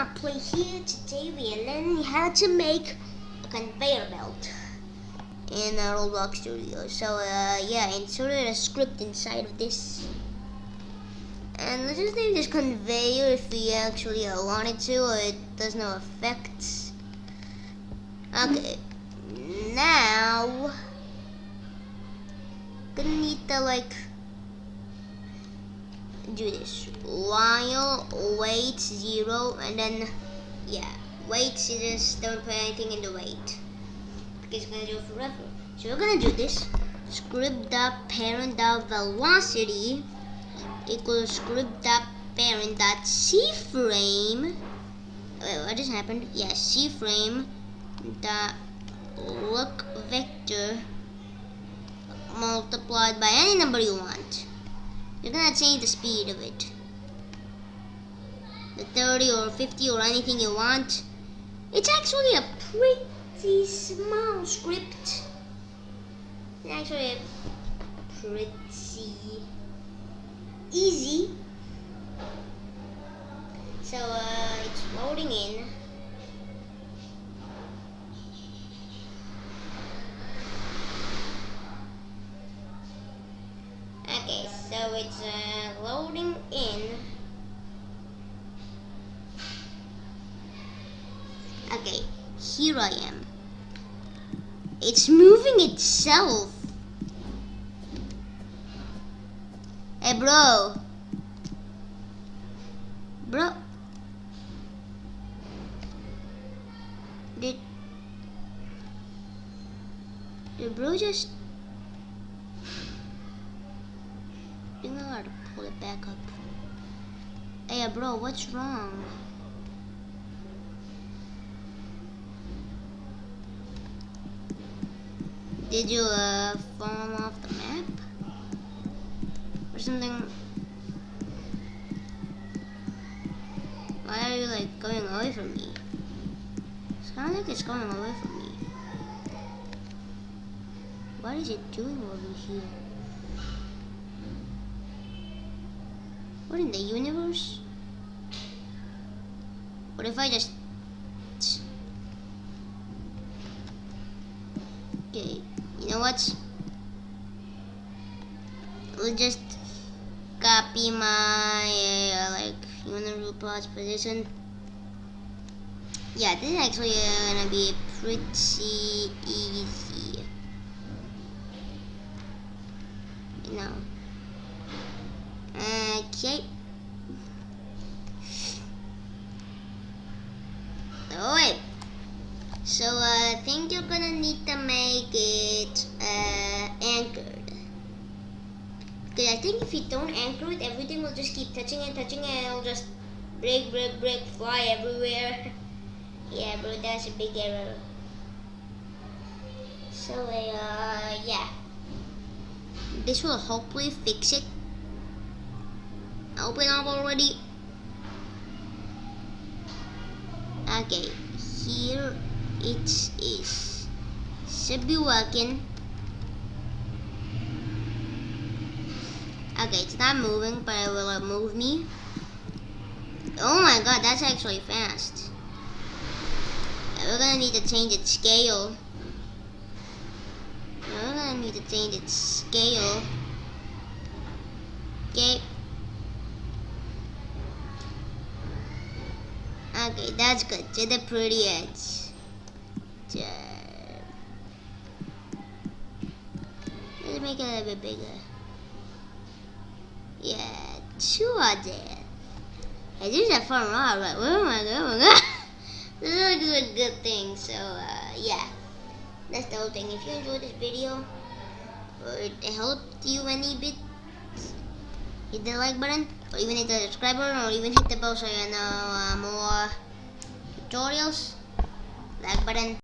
Outplay here. Today we are learning how to make a conveyor belt in Roblox Studio. So yeah, inserted a script inside of this, and let's just name this conveyor if we actually wanted to, or it does no effects. Okay, now gonna need to do this while weight 0, and then yeah, weight, you just don't put anything in the weight because it's gonna do it forever. So we're gonna do this script.parent.velocity equals script.parent.cframe. Wait, what just happened? Yeah, cframe dot look vector multiplied by any number you want. You're gonna change the speed of it, the 30 or 50 or anything you want. It's actually a pretty small script. It's actually pretty easy. So it's loading in. Okay, so it's loading in. Okay, here I am. It's moving itself. Hey, bro. Did bro just... You know how to pull it back up. Hey, bro, what's wrong? Did you fall off the map or something? Why are you going away from me? It's kind of like it's going away from me. What is it doing over here? What in the universe? What if I just... Okay, you know what? We'll just copy my universe pause position. Yeah, this is actually gonna be pretty easy. You know. Okay. Alright. So I think you're gonna need to make it anchored. Because I think if you don't anchor it, everything will just keep touching it, and it'll just break, fly everywhere. Yeah, bro, that's a big error. So yeah. This will hopefully fix it. Open up already. Okay, here it is. Should be working. Okay, it's not moving, but it will move me. Oh my god, that's actually fast. Yeah, we're gonna need to change its scale. Okay. Okay, that's good. To the pretty edge. Let's make it a little bit bigger. Yeah, 2 are there. Hey, this is a fun ride, right? Oh my god. This is a good thing. So, yeah. That's the whole thing. If you enjoyed this video, or it helped you any bit, hit the like button, or even hit the subscribe button, or even hit the bell so you know more tutorials. Like button.